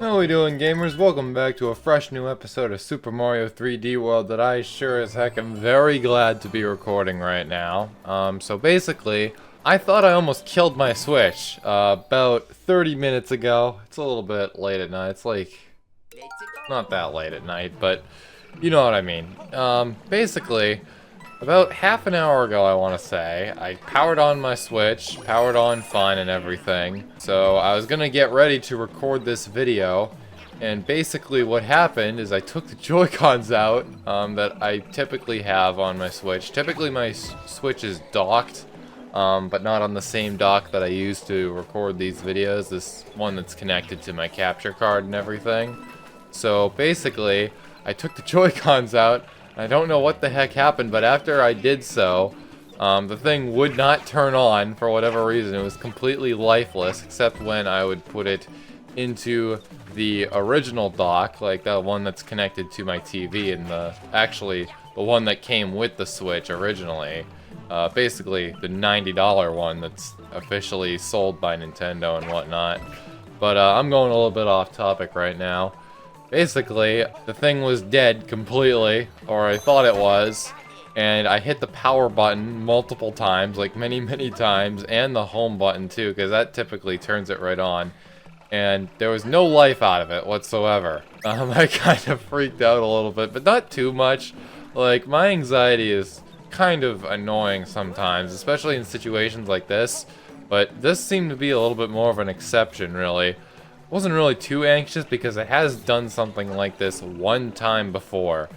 How we doing, gamers? Welcome back to a fresh new episode of Super Mario 3D World that I sure as heck am very glad to be recording right now. So basically, I thought I almost killed my Switch about 30 minutes ago. It's a little bit late at night. It's like, not that late at night, but you know what I mean. Basically, about half an hour ago, I want to say, I powered on my Switch, powered on fine and everything. So I was going to get ready to record this video, and basically what happened is I took the Joy-Cons out that I typically have on my Switch. Typically my Switch is docked, but not on the same dock that I use to record these videos. This one that's connected to my capture card and everything. So basically, I took the Joy-Cons out. I don't know what the heck happened, but after I did so, the thing would not turn on for whatever reason. It was completely lifeless, except when I would put it into the original dock, like the one that's connected to my TV, and actually the one that came with the Switch originally. Basically the $90 one that's officially sold by Nintendo and whatnot. But I'm going a little bit off topic right now. Basically, the thing was dead completely, or I thought it was, and I hit the power button multiple times, like many times, and the home button too, because that typically turns it right on, and there was no life out of it whatsoever. I kind of freaked out a little bit, but not too much. Like, my anxiety is kind of annoying sometimes, especially in situations like this, but this seemed to be a little bit more of an exception, really. Wasn't really too anxious because it has done something like this one time before,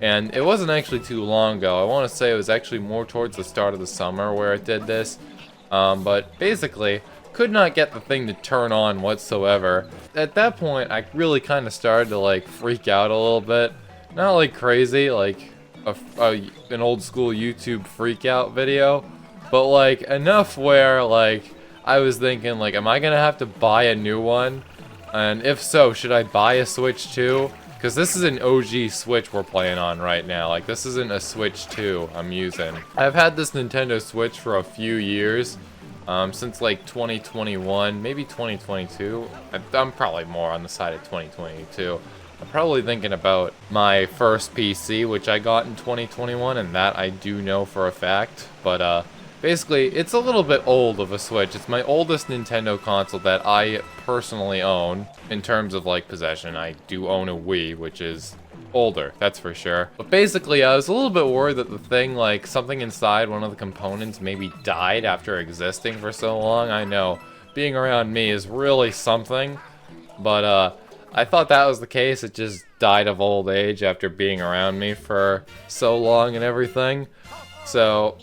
and it wasn't actually too long ago. I want to say it was actually more towards the start of the summer where it did this, but basically could not get the thing to turn on whatsoever. At that point, I really kind of started to like freak out a little bit. Not like crazy, like an old school YouTube freak out video, but like enough where like I was thinking like, am I gonna have to buy a new one? And if so, should I buy a Switch too? Because this is an OG Switch we're playing on right now. Like, this isn't a Switch 2 I'm using. I've had this Nintendo Switch for a few years. Since like 2021, maybe 2022. I'm probably more on the side of 2022. I'm probably thinking about my first PC, which I got in 2021, and that I do know for a fact. But, basically, it's a little bit old of a Switch. It's my oldest Nintendo console that I personally own. In terms of, like, possession, I do own a Wii, which is older, that's for sure. But basically, I was a little bit worried that the thing, like, something inside one of the components maybe died after existing for so long. I know, being around me is really something. But, I thought that was the case. It just died of old age after being around me for so long and everything. So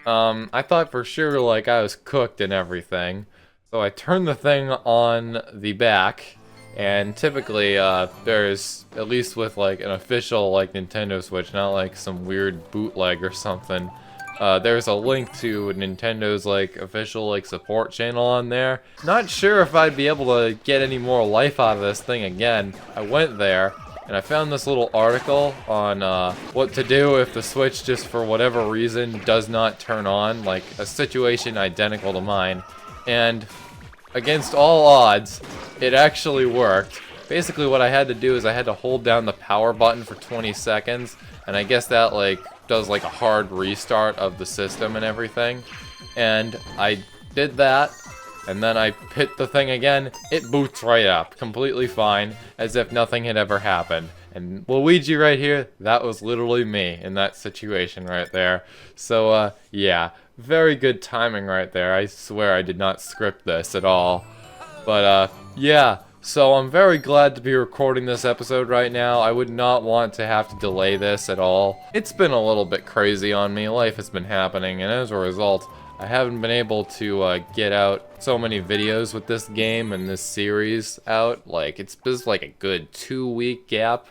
I thought for sure like I was cooked and everything. So I turned the thing on the back, and typically there's, at least with like an official like Nintendo Switch, not like some weird bootleg or something, there's a link to Nintendo's like official like support channel on there. Not sure if I'd be able to get any more life out of this thing again. I went there, and I found this little article on what to do if the Switch just for whatever reason does not turn on, like a situation identical to mine. And against all odds, it actually worked. Basically what I had to do is I had to hold down the power button for 20 seconds, and I guess that like does like a hard restart of the system and everything. And I did that. And then I hit the thing again, it boots right up, completely fine, as if nothing had ever happened. And Luigi right here, that was literally me in that situation right there. So, yeah, very good timing right there. I swear I did not script this at all. But, yeah, so I'm very glad to be recording this episode right now. I would not want to have to delay this at all. It's been a little bit crazy on me, life has been happening, and as a result, I haven't been able to get out so many videos with this game and this series out. Like, it's been like a good 2-week gap,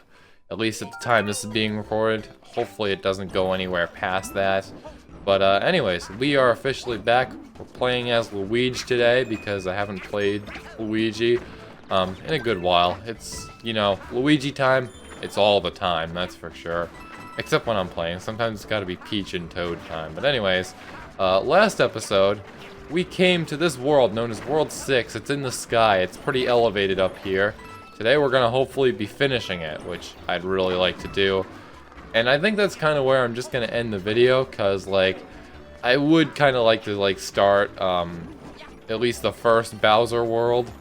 at least at the time this is being recorded. Hopefully it doesn't go anywhere past that. But anyways, we are officially back. We're playing as Luigi today because I haven't played Luigi in a good while. It's, you know, Luigi time, it's all the time, that's for sure. Except when I'm playing. Sometimes it's gotta be Peach and Toad time. But anyways, last episode, we came to this world known as World 6. It's in the sky. It's pretty elevated up here. Today we're gonna hopefully be finishing it, which I'd really like to do. And I think that's kind of where I'm just gonna end the video, cause like I would kind of like to like start at least the first Bowser world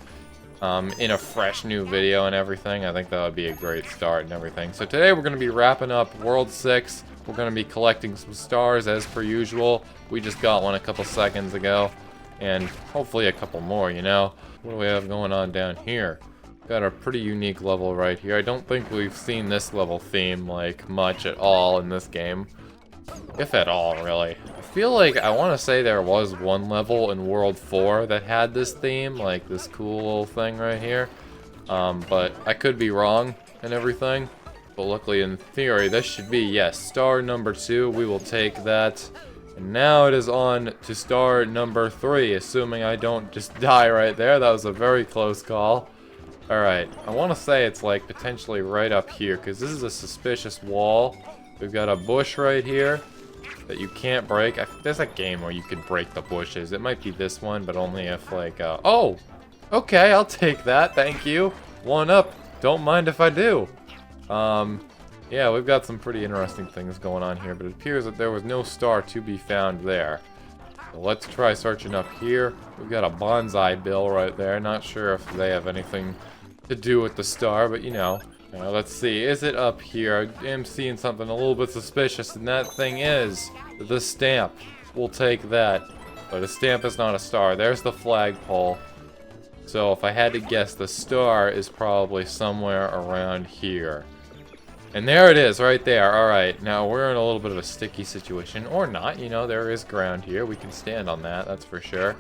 in a fresh new video and everything. I think that would be a great start and everything. So today we're gonna be wrapping up World 6. We're gonna be collecting some stars as per usual. We just got one a couple seconds ago, and hopefully a couple more, you know. What do we have going on down here? Got a pretty unique level right here. I don't think we've seen this level theme like much at all in this game, if at all, really. I feel like I want to say there was one level in World 4 that had this theme, like this cool little thing right here, but I could be wrong and everything. But luckily, in theory, this should be, yes, star number 2. We will take that. And now it is on to star number 3, assuming I don't just die right there. That was a very close call. Alright, I want to say it's like potentially right up here, because this is a suspicious wall. We've got a bush right here that you can't break. There's a game where you can break the bushes. It might be this one, but only if like, oh! Okay, I'll take that, thank you. 1 up, don't mind if I do. Yeah, we've got some pretty interesting things going on here, but it appears that there was no star to be found there. So let's try searching up here. We've got a bonsai bill right there. Not sure if they have anything to do with the star, but you know. Let's see, is it up here? I am seeing something a little bit suspicious, and that thing is the stamp. We'll take that. But a stamp is not a star. There's the flagpole. So if I had to guess, the star is probably somewhere around here. And there it is, right there. Alright, now we're in a little bit of a sticky situation. Or not, you know, there is ground here. We can stand on that, that's for sure.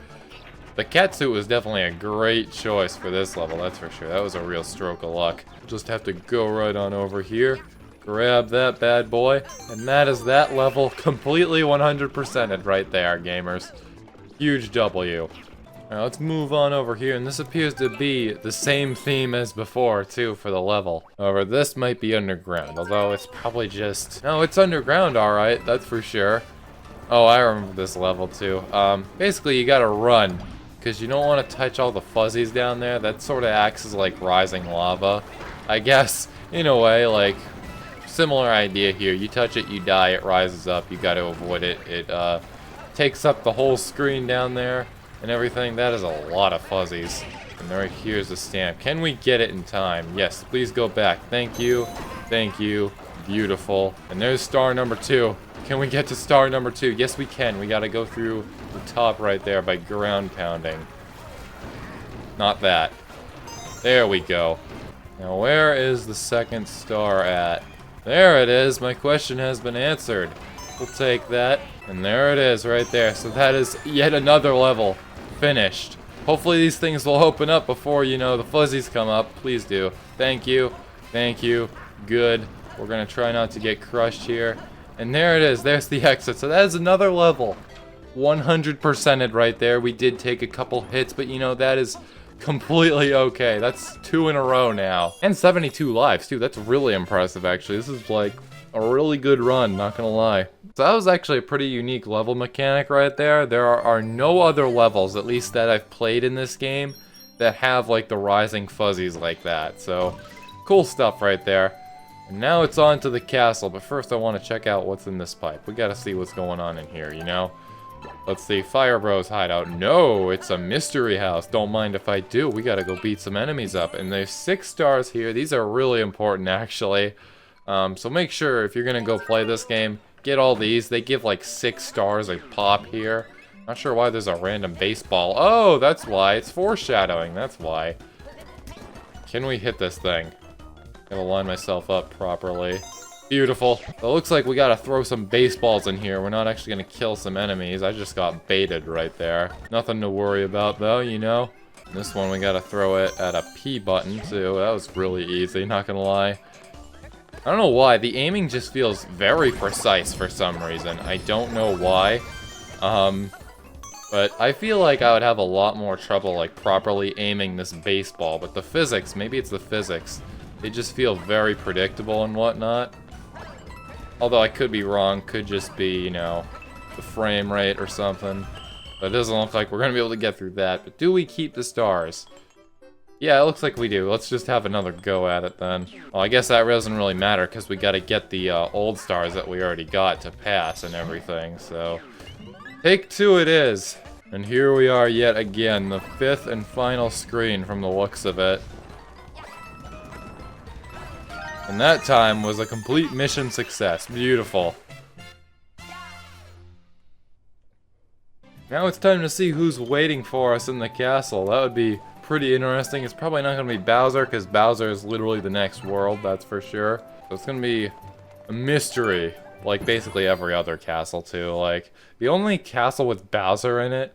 The catsuit was definitely a great choice for this level, that's for sure. That was a real stroke of luck. Just have to go right on over here, grab that bad boy, and that is that level completely 100%ed right there, gamers. Huge W. Now let's move on over here, and this appears to be the same theme as before, too, for the level. However, this might be underground, although it's probably just... No, it's underground, alright, that's for sure. Oh, I remember this level, too. Basically, you gotta run, because you don't want to touch all the fuzzies down there. That sort of acts as, like, rising lava. I guess, in a way, like, similar idea here. You touch it, you die, it rises up, you gotta avoid it. It, takes up the whole screen down there. And everything. That is a lot of fuzzies. And right here's the stamp. Can we get it in time? Yes, please go back. Thank you. Thank you. Beautiful. And there's star number 2. Can we get to star number 2? Yes, we can. We gotta go through the top right there by ground pounding. Not that. There we go. Now, where is the second star at? There it is. My question has been answered. We'll take that. And there it is right there. So that is yet another level finished. Hopefully these things will open up before, you know, the fuzzies come up. Please do. Thank you. Thank you. Good. We're going to try not to get crushed here. And there it is. There's the exit. So that is another level. 100%ed right there. We did take a couple hits, but you know, that is completely okay. That's 2 in a row now. And 72 lives, too. That's really impressive, actually. This is like a really good run, not gonna lie. So that was actually a pretty unique level mechanic right there. There are no other levels, at least that I've played in this game, that have like the rising fuzzies like that. So, cool stuff right there. And now it's on to the castle, but first I want to check out what's in this pipe. We gotta see what's going on in here, you know? Let's see, Fire Bros hideout. No, it's a mystery house. Don't mind if I do. We gotta go beat some enemies up. And there's 6 stars here. These are really important, actually. So make sure, if you're gonna go play this game, get all these. They give like 6 stars a pop here. Not sure why there's a random baseball. Oh, that's why. It's foreshadowing. That's why. Can we hit this thing? Gotta line myself up properly. Beautiful. It looks like we gotta throw some baseballs in here. We're not actually gonna kill some enemies. I just got baited right there. Nothing to worry about though, you know? This one we gotta throw it at a P button too. That was really easy, not gonna lie. I don't know why, the aiming just feels very precise for some reason. I don't know why. But I feel like I would have a lot more trouble like properly aiming this baseball, but the physics, maybe it's the physics, they just feel very predictable and whatnot. Although I could be wrong, could just be, you know, the frame rate or something. But it doesn't look like we're gonna be able to get through that. But do we keep the stars? Yeah, it looks like we do. Let's just have another go at it then. Well, I guess that doesn't really matter because we got to get the old stars that we already got to pass and everything, so... Take 2 it is! And here we are yet again, the 5th and final screen from the looks of it. And that time was a complete mission success. Beautiful. Now it's time to see who's waiting for us in the castle. That would be pretty interesting. It's probably not going to be Bowser, because Bowser is literally the next world, that's for sure. So it's going to be a mystery, like basically every other castle too. Like, the only castle with Bowser in it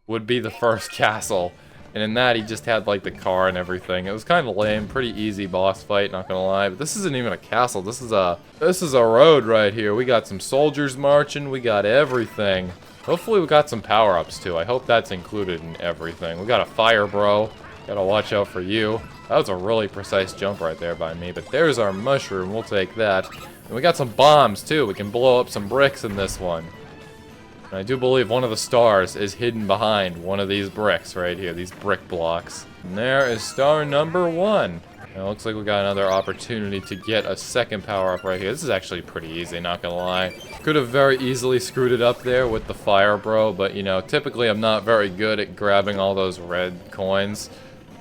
would be the first castle. And in that, he just had like the car and everything. It was kind of lame, pretty easy boss fight, not gonna lie. But this isn't even a castle, this is a road right here. We got some soldiers marching, we got everything. Hopefully we got some power-ups too. I hope that's included in everything. We got a fire bro. Gotta watch out for you. That was a really precise jump right there by me, but there's our mushroom. We'll take that. And we got some bombs too. We can blow up some bricks in this one. And I do believe one of the stars is hidden behind one of these bricks right here, these brick blocks. And there is star number 1. And it looks like we got another opportunity to get a second power-up right here. This is actually pretty easy, not gonna lie. Could have very easily screwed it up there with the fire bro, but you know, typically I'm not very good at grabbing all those red coins.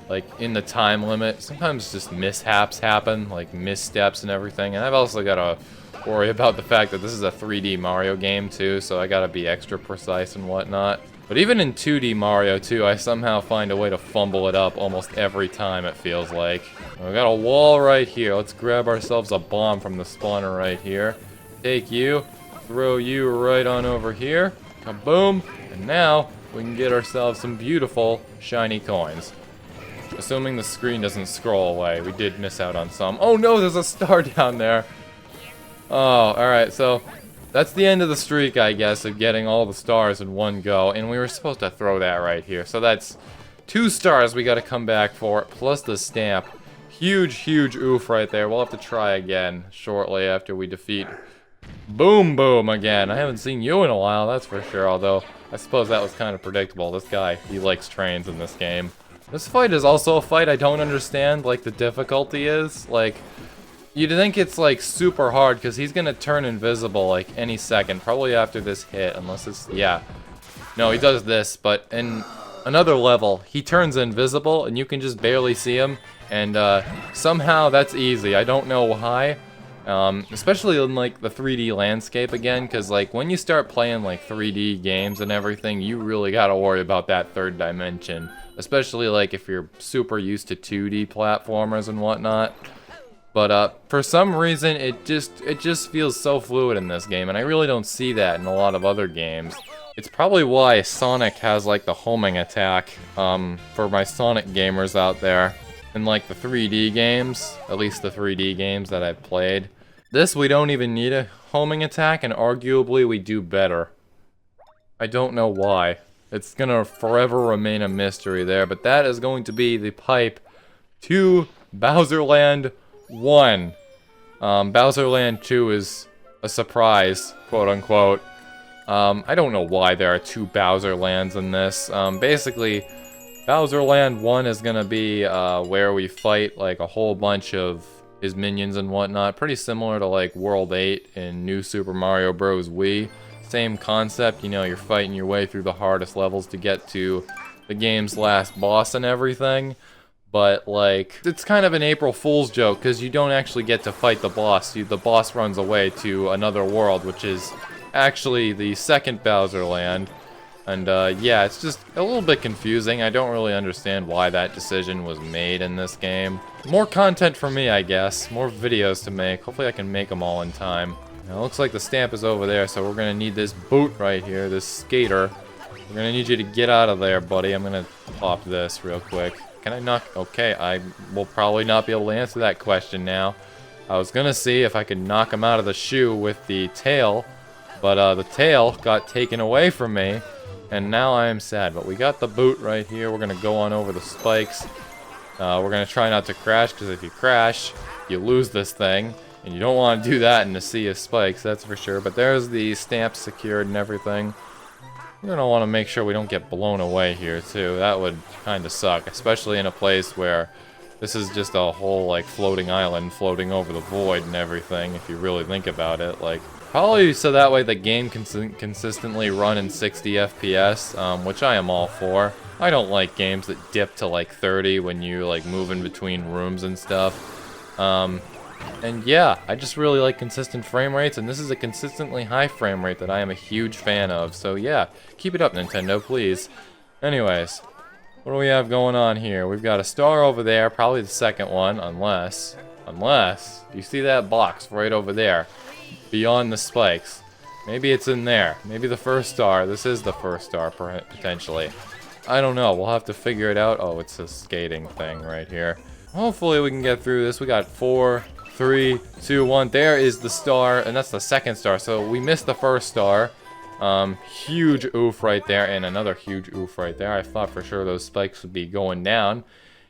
Like, in the time limit. Sometimes just mishaps happen, like missteps and everything. And I've also gotta worry about the fact that this is a 3D Mario game too, so I gotta be extra precise and whatnot. But even in 2D Mario too, I somehow find a way to fumble it up almost every time, it feels like. We got a wall right here. Let's grab ourselves a bomb from the spawner right here. Take you, throw you right on over here. Kaboom! And now, we can get ourselves some beautiful, shiny coins. Assuming the screen doesn't scroll away. We did miss out on some. Oh no, there's a star down there! Oh, alright, so... that's the end of the streak, I guess, of getting all the stars in one go. And we were supposed to throw that right here. So that's 2 stars we gotta come back for, plus the stamp. Huge, huge oof right there. We'll have to try again shortly after we defeat Boom Boom again. I haven't seen you in a while, that's for sure. Although, I suppose that was kind of predictable. This guy, he likes trains in this game. This fight is also a fight I don't understand, like, the difficulty is. Like, you'd think it's, like, super hard, because he's gonna turn invisible, like, any second. Probably after this hit, unless it's... yeah. No, he does this, but in another level, he turns invisible, and you can just barely see him. And, somehow that's easy. I don't know why. Especially in, like, the 3D landscape again, because, like, when you start playing, like, 3D games and everything, you really gotta worry about that third dimension. Especially, like, if you're super used to 2D platformers and whatnot. But, for some reason, it just feels so fluid in this game, and I really don't see that in a lot of other games. It's probably why Sonic has, like, the homing attack, for my Sonic gamers out there. In, like, the 3D games, at least the 3D games that I've played. This, we don't even need a homing attack, and arguably we do better. I don't know why. It's gonna forever remain a mystery there, but that is going to be the pipe to Bowser Land 1. Bowser Land 2 is a surprise, quote unquote. I don't know why there are 2 Bowser Lands in this. Basically, Bowser Land 1 is gonna be where we fight like a whole bunch of his minions and whatnot. Pretty similar to like World 8 in New Super Mario Bros. Wii. Same concept, you know, you're fighting your way through the hardest levels to get to the game's last boss and everything. But, like, it's kind of an April Fool's joke, because you don't actually get to fight the boss. The boss runs away to another world, which is actually the second Bowser Land. And, yeah, it's just a little bit confusing. I don't really understand why that decision was made in this game. More content for me, I guess. More videos to make. Hopefully I can make them all in time. Now, it looks like the stamp is over there, so we're gonna need this boot right here, this skater. We're gonna need you to get out of there, buddy. I'm gonna pop this real quick. Can I knock? Okay, I will probably not be able to answer that question now. I was gonna see if I could knock him out of the shoe with the tail, but the tail got taken away from me, and now I am sad. But we got the boot right here. We're gonna go on over the spikes. We're gonna try not to crash, because if you crash, you lose this thing. And you don't want to do that in a sea of spikes, that's for sure. But there's the stamp secured and everything. We're gonna want to make sure we don't get blown away here too. That would kind of suck, especially in a place where this is just a whole like floating island floating over the void and everything. If you really think about it, like probably so that way the game can consistently run in 60 FPS, which I am all for. I don't like games that dip to like 30 when you like move in between rooms and stuff. And yeah, I just really like consistent frame rates, and this is a consistently high frame rate that I am a huge fan of. So yeah, keep it up, Nintendo, please. Anyways, what do we have going on here? We've got a star over there, probably the second one, unless, you see that box right over there, beyond the spikes. Maybe it's in there. Maybe the first star. This is the first star, potentially. I don't know. We'll have to figure it out. Oh, it's a skating thing right here. Hopefully we can get through this. We got 4, 3, 2, 1. There is the star, and that's the second star. So we missed the first star. Huge oof right there, and another huge oof right there. I thought for sure those spikes would be going down,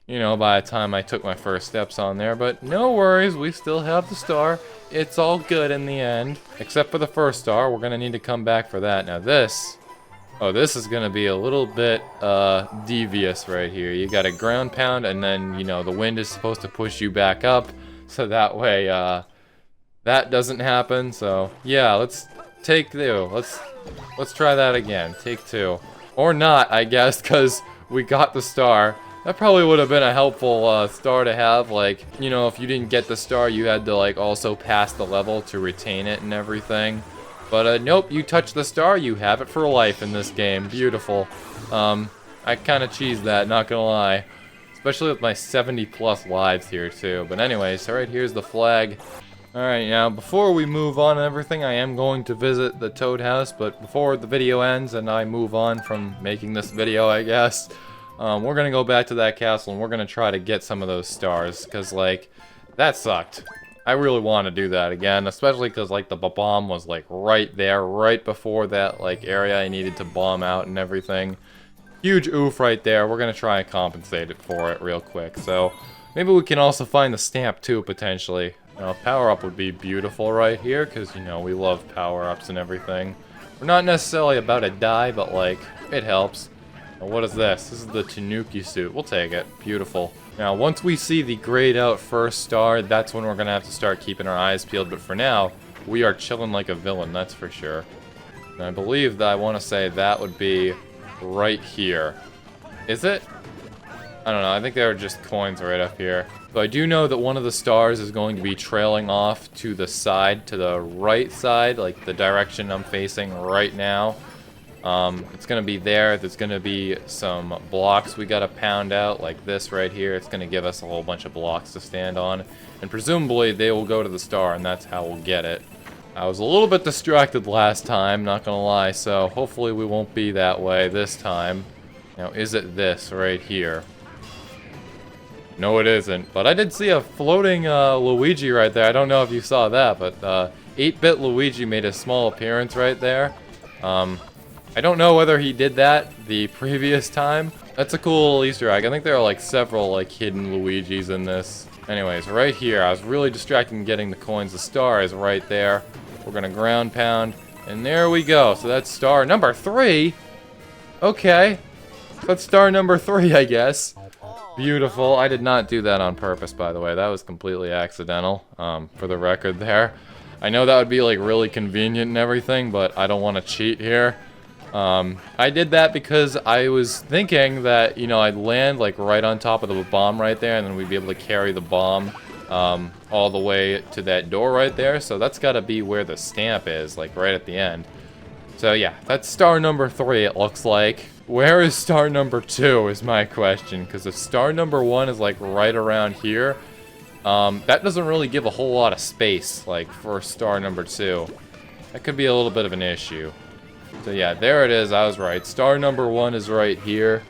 you know, by the time I took my first steps on there. But no worries, we still have the star. It's all good in the end. Except for the first star. We're gonna need to come back for that. Now this... oh, this is gonna be a little bit devious right here. You got a ground pound, and then, you know, the wind is supposed to push you back up, so that way that doesn't happen. So yeah, let's take 2. Let's try that again. Take 2, or not, I guess, because we got the star. That probably would have been a helpful star to have. Like, you know, if you didn't get the star, you had to like also pass the level to retain it and everything. But nope, you touch the star, you have it for life in this game. Beautiful. I kind of cheesed that, not gonna lie. Especially with my 70+ lives here too. But anyways, alright, here's the flag. Alright, now before we move on and everything, I am going to visit the Toad House. But before the video ends and I move on from making this video, I guess, we're gonna go back to that castle and we're gonna try to get some of those stars. Because, like, that sucked. I really want to do that again, especially because, like, the bomb was, like, right there, right before that, like, area I needed to bomb out and everything. Huge oof right there. We're going to try and compensate it for it real quick. So, maybe we can also find the stamp, too, potentially. Now, power-up would be beautiful right here, because, you know, we love power-ups and everything. We're not necessarily about to die, but, like, it helps. Now, what is this? This is the Tanuki suit. We'll take it. Beautiful. Now, once we see the grayed out first star, that's when we're going to have to start keeping our eyes peeled. But for now, we are chilling like a villain, that's for sure. And I believe that I want to say that would be right here. Is it? I don't know. I think there are just coins right up here. But I do know that one of the stars is going to be trailing off to the side, to the right side, like the direction I'm facing right now. It's gonna be there. There's gonna be some blocks we gotta pound out, like this right here. It's gonna give us a whole bunch of blocks to stand on, and presumably they will go to the star, and that's how we'll get it. I was a little bit distracted last time, not gonna lie, so hopefully we won't be that way this time. Now, is it this right here? No, it isn't, but I did see a floating Luigi right there. I don't know if you saw that, but 8-bit Luigi made a small appearance right there. I don't know whether he did that the previous time. That's a cool little Easter egg. I think there are like several like hidden Luigis in this. Anyways, right here, I was really distracted in getting the coins. The star is right there. We're gonna ground pound, and there we go. So that's star number 3. Okay, that's star number 3, I guess. Beautiful. I did not do that on purpose, by the way. That was completely accidental, for the record there. I know that would be like really convenient and everything, but I don't want to cheat here. I did that because I was thinking that, you know, I'd land like right on top of the bomb right there, and then we'd be able to carry the bomb all the way to that door right there. So that's got to be where the stamp is, like right at the end. So yeah, that's star number 3, it looks like. Where is star number 2 is my question, because if star number 1 is like right around here, that doesn't really give a whole lot of space, like, for star number 2. That could be a little bit of an issue. So yeah, there it is, I was right. Star number 1 is right here.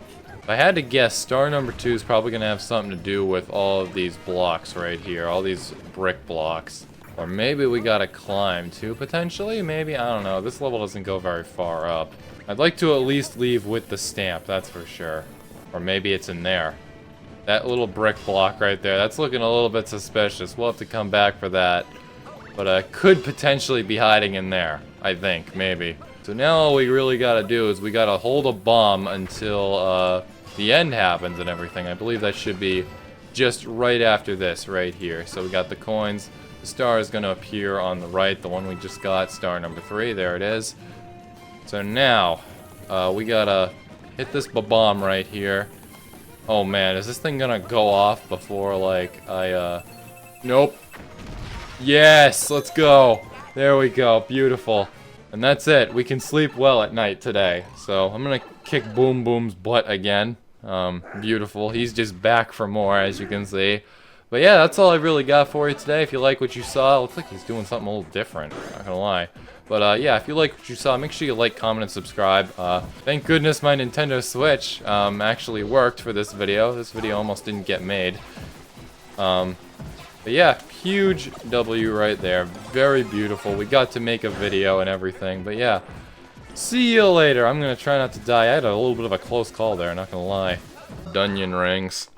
If I had to guess, star number 2 is probably going to have something to do with all of these blocks right here, all these brick blocks. Or maybe we gotta climb too, potentially? Maybe? I don't know. This level doesn't go very far up. I'd like to at least leave with the stamp, that's for sure. Or maybe it's in there. That little brick block right there, that's looking a little bit suspicious. We'll have to come back for that. But could potentially be hiding in there, I think, maybe. So now all we really gotta do is we gotta hold a bomb until the end happens and everything. I believe that should be just right after this, right here. So we got the coins. The star is gonna appear on the right, the one we just got, star number 3. There it is. So now, we gotta hit this bomb right here. Oh man, is this thing gonna go off before, like, Nope. Yes, let's go. There we go, beautiful. And that's it, we can sleep well at night today. So, I'm gonna kick Boom Boom's butt again. Beautiful, he's just back for more, as you can see. But yeah, that's all I really got for you today. If you like what you saw, it looks like he's doing something a little different, not gonna lie. But yeah, if you like what you saw, make sure you like, comment, and subscribe. Thank goodness my Nintendo Switch actually worked for this video. This video almost didn't get made. But yeah, huge W right there. Very beautiful. We got to make a video and everything. But yeah, see you later. I'm gonna try not to die. I had a little bit of a close call there, not gonna lie. Dunyan rings.